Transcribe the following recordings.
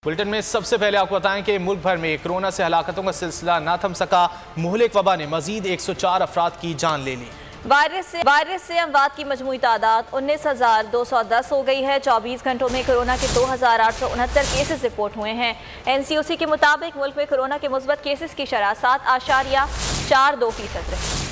Bulletin में सबसे पहले आपको बताएं कि मुल्क भर में कोरोना से हलाकतों का सिलसिला न थम सका। मुहलिक वबा ने मजीद 104 अफराद की जान ले ली। वायरस से अमवात की मजमूई तादाद 19,210 हो गई है। 24 घंटों में कोरोना के 2,869 केसेस रिपोर्ट हुए हैं। NCOC के मुताबिक मुल्क में कोरोना के मुस्बत केसेस की शरह 7.42% रही।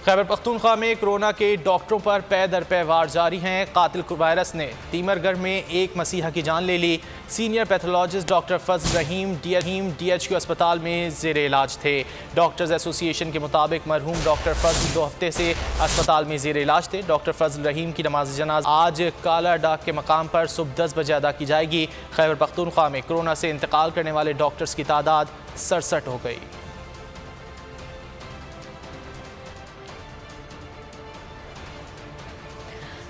खैबर पख्तूनख्वा में कोरोना के डॉक्टरों पर पै दर पै वार जारी हैं। कातिल वायरस ने तीमरगढ़ में एक मसीहा की जान ले ली। सीनियर पैथोलॉजिस्ट डॉक्टर फजल रहीम DHQ अस्पताल में जेर इलाज थे। डॉक्टर्स एसोसिएशन के मुताबिक मरहूम डॉक्टर फजल 2 हफ्ते से अस्पताल में जेर इलाज थे। डॉक्टर फजल रहीम की नमाज जनाजा आज काला डाक के मकाम पर सुबह 10 बजे अदा की जाएगी। खैबर पख्तूनख्वा में कोरोना से इंतकाल करने वाले डॉक्टर्स की तादाद 67 हो गई।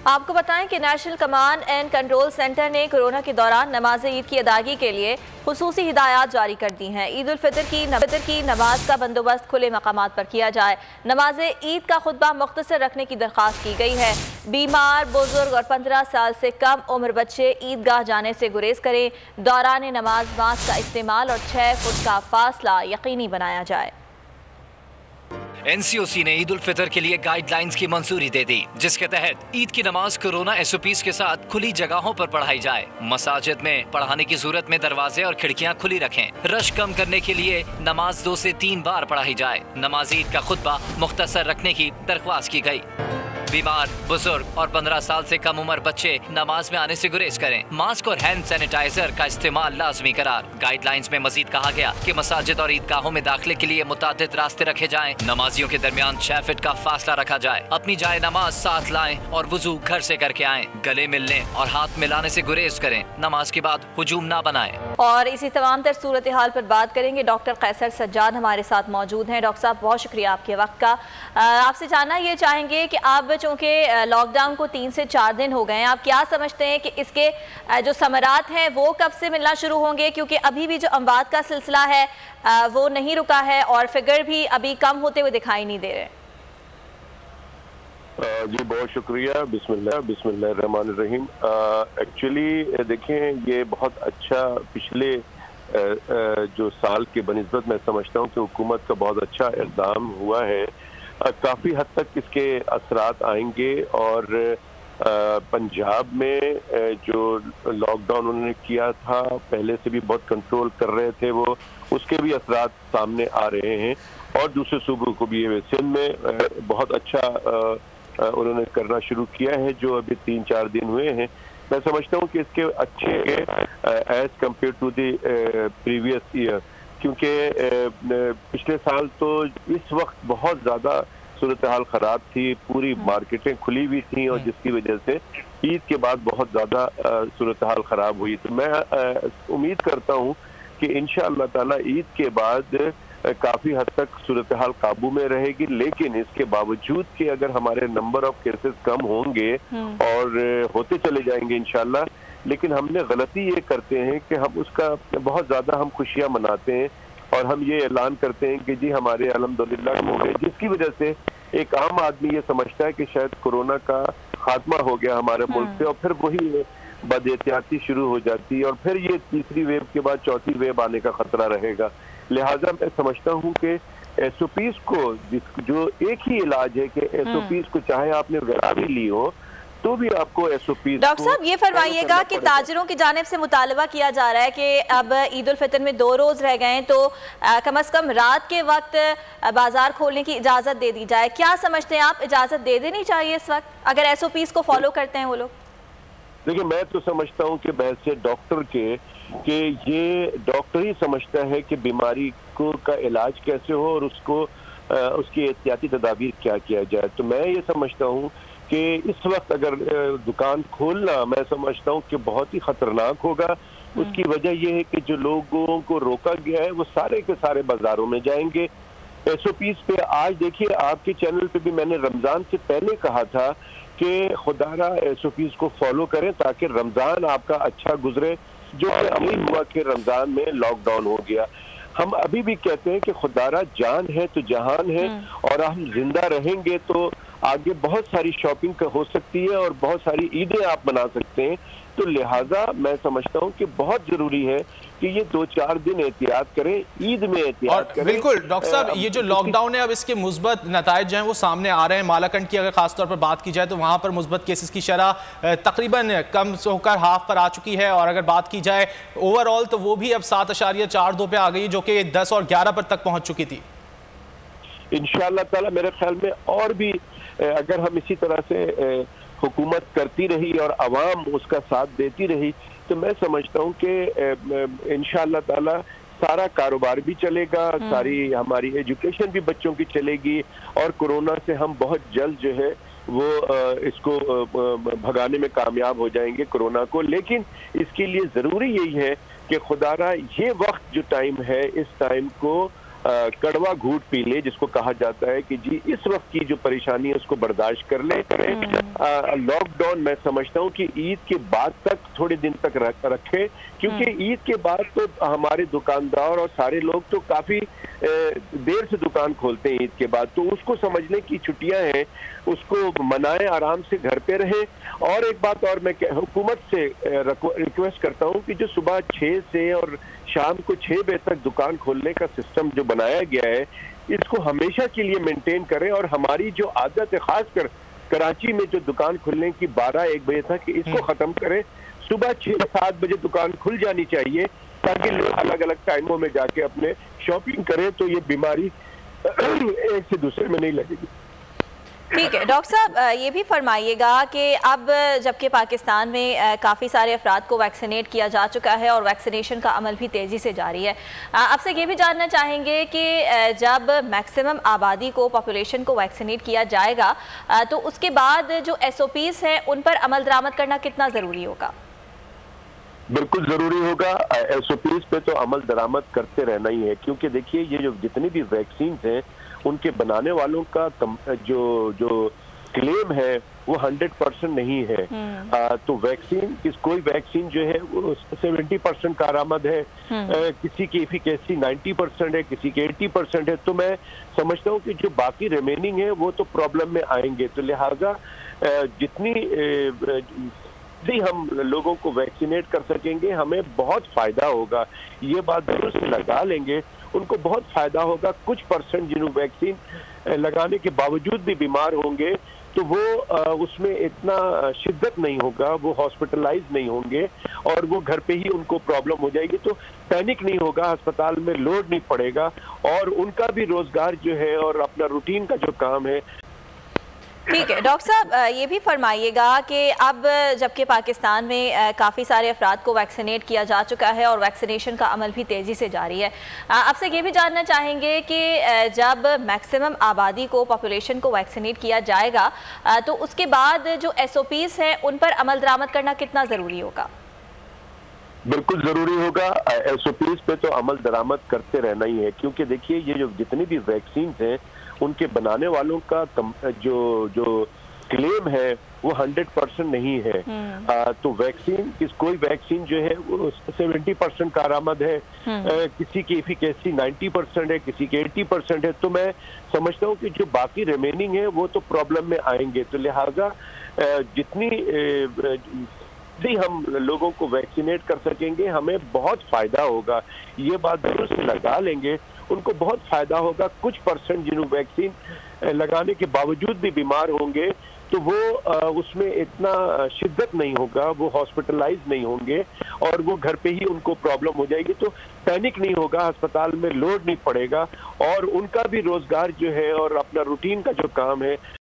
आपको बताएं कि national command and control centre ने कोरोना के दौरान नमाज ईद की अदायगी के लिए खुसूसी हिदायत जारी कर दी हैं। ईद उल फितर की नमाज का बंदोबस्त खुले मकामात पर किया जाए। नमाज ईद का खुतबा मुख्तसर रखने की दरख्वास्त की गई है। बीमार, बुजुर्ग और 15 साल से कम उम्र बच्चे ईदगाह जाने से गुरेज करें। दौरान नमाज मास्क का इस्तेमाल और 6 फुट का फासला यकीनी बनाया जाए। NCOC ने ईद उल फितर के लिए गाइडलाइंस की मंजूरी दे दी, जिसके तहत ईद की नमाज कोरोना SOPs के साथ खुली जगहों पर पढ़ाई जाए। मसाजिद में पढ़ाने की सूरत में दरवाजे और खिड़कियां खुली रखें। रश कम करने के लिए नमाज 2 से 3 बार पढ़ाई जाए। नमाज ईद का खुतबा मुख्तसर रखने की दरख्वास्त की गई। बीमार, बुजुर्ग और 15 साल से कम उम्र बच्चे नमाज में आने से गुरेज करें। मास्क और हैंड सैनिटाइजर का इस्तेमाल लाजमी करार। गाइडलाइंस में मजीद कहा गया कि मसाजिद और ईदगाहों में दाखिले के लिए मुतादिद रास्ते रखे जाएं। नमाजियों के दरमियान 6 फीट का फासला रखा जाए। अपनी जाए नमाज साथ लाएं और वुजू घर से करके आएं। गले मिलने और हाथ मिलाने से गुरेज करें। नमाज के बाद हुजूम ना बनाएं। और इसी तमाम तर सूरत हाल पर बात करेंगे। डॉक्टर कैसर सज्जाद हमारे साथ मौजूद हैं। डॉक्टर साहब, बहुत शुक्रिया आपके वक्त का। आपसे जानना ये चाहेंगे कि अब चूँकि लॉकडाउन को 3 से 4 दिन हो गए हैं, आप क्या समझते हैं कि इसके जो समरात हैं वो कब से मिलना शुरू होंगे? क्योंकि अभी भी जो अमवात का सिलसिला है वो नहीं रुका है और फिगर भी अभी कम होते हुए दिखाई नहीं दे रहे। जी बहुत शुक्रिया। बिस्मिल्लाहिर्रहमानिर्रहीम। एक्चुअली देखें, ये बहुत अच्छा पिछले जो साल के बनिस्बत मैं समझता हूँ कि हुकूमत का बहुत अच्छा इक़दाम हुआ है। काफ़ी हद तक इसके असरात आएंगे और पंजाब में जो लॉकडाउन उन्होंने किया था, पहले से भी बहुत कंट्रोल कर रहे थे वो, उसके भी असरात सामने आ रहे हैं। और दूसरे सूबों को भी ये सिंध में बहुत अच्छा उन्होंने करना शुरू किया है, जो अभी 3-4 दिन हुए हैं। मैं समझता हूँ कि इसके अच्छे as compare to the previous year, क्योंकि पिछले साल तो इस वक्त बहुत ज़्यादा सूरत हाल ख़राब थी, पूरी मार्केटें खुली हुई थी और जिसकी वजह से ईद के बाद बहुत ज़्यादा सूरत हाल ख़राब हुई। तो मैं उम्मीद करता हूँ कि इंशाअल्लाह ताला ईद के बाद काफ़ी हद तक सूरत हाल काबू में रहेगी। लेकिन इसके बावजूद कि अगर हमारे नंबर ऑफ केसेस कम होंगे और होते चले जाएंगे इंशाअल्लाह, लेकिन हमने गलती ये करते हैं कि हम उसका बहुत ज़्यादा हम खुशियाँ मनाते हैं और हम ये ऐलान करते हैं कि जी हमारे अल्हम्दुलिल्लाह हो गए, जिसकी वजह से एक आम आदमी ये समझता है कि शायद कोरोना का खात्मा हो गया हमारे मुल्क से, और फिर वही बदएहतियाती शुरू हो जाती है और फिर ये तीसरी वेव के बाद चौथी वेव आने का खतरा रहेगा। लिहाजा मैं समझता हूँ कि SOPs को, जो एक ही इलाज है कि SOPs को चाहे आपने गरा भी ली हो तो भी आपको SOPs। डॉक्टर साहब, ये फरमाइएगा कि ताजरों की जानिब से मुतालबा किया जा रहा है कि अब ईद उल फितर में 2 रोज़ रह गए हैं, तो कम अज़ कम रात के वक्त बाजार खोलने की इजाज़त दे दी जाए। क्या समझते हैं आप, इजाज़त दे देनी चाहिए इस वक्त अगर SOPs को फॉलो करते हैं वो लोग? देखिए, मैं तो समझता हूँ कि बहस डॉक्टर कि ये डॉक्टर ही समझता है कि बीमारी को का इलाज कैसे हो और उसको उसकी एहतियाती तदाबीर क्या किया जाए। तो मैं ये समझता हूँ कि इस वक्त अगर दुकान खोलना, मैं समझता हूँ कि बहुत ही खतरनाक होगा। उसकी वजह यह है कि जो लोगों को रोका गया है वो सारे के सारे बाजारों में जाएंगे। SOPs पे आज देखिए, आपके चैनल पे भी मैंने रमज़ान से पहले कहा था कि खुदारा SOPs को फॉलो करें ताकि रमज़ान आपका अच्छा गुजरे, जो नहीं हुआ कि रमज़ान में लॉकडाउन हो गया। हम अभी भी कहते हैं कि खुदारा जान है तो जहान है, और हम जिंदा रहेंगे तो आगे बहुत सारी शॉपिंग हो सकती है और बहुत सारी ईदें आप मना सकते हैं। तो लिहाजा मैं समझता हूं कि बहुत जरूरी है कि ये 2-4 दिन एहतियात करें, ईद में एहतियात करें। बिल्कुल डॉक्टर साहब, ये जो लॉकडाउन है अब इसके मुस्बत नताइज जो हैं वो सामने आ रहे हैं। मालाकंड की अगर खासतौर पर बात की जाए तो वहां पर मुस्बत केसेस की शरह तकरीबन कम होकर हाफ पर आ चुकी है, और अगर बात की जाए ओवरऑल तो वो भी अब 7.42 पे आ गई, जो कि 10 और 11 पर तक पहुंच चुकी थी। इंशाअल्लाह ताला मेरे ख्याल में और भी अगर हम इसी तरह से हुकूमत करती रही और अवाम उसका साथ देती रही तो मैं समझता हूं कि इंशाअल्लाह ताला सारा कारोबार भी चलेगा, सारी हमारी एजुकेशन भी बच्चों की चलेगी, और कोरोना से हम बहुत जल्द जो है वो इसको भगाने में कामयाब हो जाएंगे कोरोना को। लेकिन इसके लिए ज़रूरी यही है कि खुदारा ये वक्त जो टाइम है, इस टाइम को कड़वा घूंट पी ले, जिसको कहा जाता है कि जी इस वक्त की जो परेशानी है उसको बर्दाश्त कर ले करें। लॉकडाउन मैं समझता हूँ कि ईद के बाद तक थोड़े दिन तक रखे, क्योंकि ईद के बाद तो हमारे दुकानदार और सारे लोग तो काफी देर से दुकान खोलते हैं ईद के बाद, तो उसको समझने की छुट्टियां हैं, उसको मनाएं, आराम से घर पे रहें। और एक बात और मैं हुकूमत से रिक्वेस्ट करता हूँ कि जो सुबह 6 से और शाम को 6 बजे तक दुकान खोलने का सिस्टम जो बनाया गया है इसको हमेशा के लिए मेंटेन करें, और हमारी जो आदत है खासकर कराची में जो दुकान खुलने की 12-1 बजे तक, इसको खत्म करें। सुबह 6-7 बजे दुकान खुल जानी चाहिए ताकि लोग अलग अलग टाइमों में जाके अपने शॉपिंग करें, तो ये बीमारी एक से दूसरे में नहीं लगेगी। ठीक है डॉक्टर साहब, ये भी फरमाइएगा कि अब जबकि पाकिस्तान में काफ़ी सारे अफराद को वैक्सीनेट किया जा चुका है और वैक्सीनेशन का अमल भी तेज़ी से जारी है, आपसे ये भी जानना चाहेंगे कि जब मैक्सिमम आबादी को, पॉपुलेशन को वैक्सीनेट किया जाएगा तो उसके बाद जो SOPs हैं उन पर अमल दरामद करना कितना ज़रूरी होगा? बिल्कुल जरूरी होगा। SOPs पे तो अमल दरामद करते रहना ही है, क्योंकि देखिए ये जो जितनी भी वैक्सीन हैं उनके बनाने वालों का जो क्लेम है वो 100% नहीं है। तो वैक्सीन कोई वैक्सीन जो है वो 70% कारआमद है, किसी की एफिकेसी 90% है, किसी की 80% है। तो मैं समझता हूँ कि जो बाकी रिमेनिंग है वो तो प्रॉब्लम में आएंगे। तो लिहाजा जितनी हम लोगों को वैक्सीनेट कर सकेंगे हमें बहुत फायदा होगा। ये बात जरूर से लगा लेंगे, उनको बहुत फायदा होगा। कुछ परसेंट जिन्होंने वैक्सीन लगाने के बावजूद भी बीमार होंगे तो वो उसमें इतना शिद्दत नहीं होगा, वो हॉस्पिटलाइज नहीं होंगे और वो घर पे ही उनको प्रॉब्लम हो जाएगी। तो पैनिक नहीं होगा, अस्पताल में लोड नहीं पड़ेगा, और उनका भी रोजगार जो है और अपना रूटीन का जो काम है। ठीक है डॉक्टर साहब, ये भी फरमाइएगा कि अब जबकि पाकिस्तान में काफ़ी सारे अफराद को वैक्सीनेट किया जा चुका है और वैक्सीनेशन का अमल भी तेज़ी से जारी है, आपसे ये भी जानना चाहेंगे कि जब मैक्सिमम आबादी को, पॉपुलेशन को वैक्सीनेट किया जाएगा तो उसके बाद जो SOPs हैं उन पर अमल दरामद करना कितना ज़रूरी होगा? बिल्कुल जरूरी होगा। SOPs पे तो अमल दरामद करते रहना ही है, क्योंकि देखिए ये जो जितनी भी वैक्सीन हैं उनके बनाने वालों का जो क्लेम है वो 100% नहीं है। तो वैक्सीन कोई वैक्सीन जो है वो 70% कारआमद है, किसी की एफिकेसी 90% है, किसी की 80% है। तो मैं समझता हूँ कि जो बाकी रिमेनिंग है वो तो प्रॉब्लम में आएंगे। तो लिहाजा जितनी हम लोगों को वैक्सीनेट कर सकेंगे हमें बहुत फायदा होगा। ये बात जरूर से लगा लेंगे, उनको बहुत फायदा होगा। कुछ परसेंट जिन्होंने वैक्सीन लगाने के बावजूद भी बीमार होंगे तो वो उसमें इतना शिद्दत नहीं होगा, वो हॉस्पिटलाइज नहीं होंगे और वो घर पे ही उनको प्रॉब्लम हो जाएगी। तो पैनिक नहीं होगा, अस्पताल में लोड नहीं पड़ेगा और उनका भी रोजगार जो है और अपना रूटीन का जो काम है